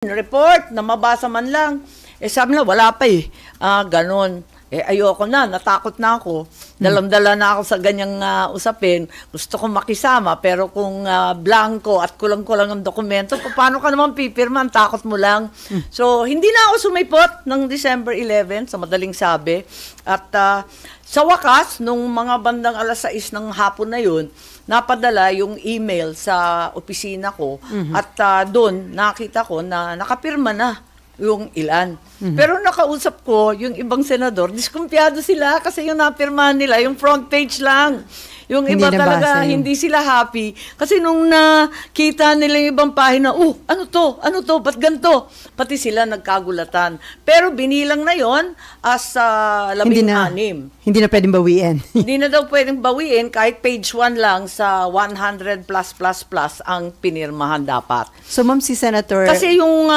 Report na mabasa man lang. Sabi na, wala pa eh. Ganon. Ayoko na, natakot na ako. Dalam-dala na ako sa ganyang usapin. Gusto kong makisama, pero kung blanco at kulang-kulang ang dokumento, paano ka naman pipirma? Ang takot mo lang. So, hindi na ako sumipot ng December 11, sa madaling sabi. At sa wakas, nung mga bandang alas 6 ng hapon na yun, napadala yung email sa opisina ko at doon nakita ko na nakapirma na yung ilan. Pero nakausap ko yung ibang senador, diskumpiyado sila kasi yung napirmahan nila, yung front page lang. Yung Hindi iba talaga, nabasa yun. hindi sila happy. Kasi nung nakita nila yung ibang pahina, ano to, ba't ganito? Pati sila nagkagulatan. Pero binilang na yon as 16. Hindi na pwedeng bawiin. Hindi na daw pwedeng bawiin kahit page 1 lang sa 100 plus ang pinirmahan dapat. So, ma'am, si Senator... Kasi yung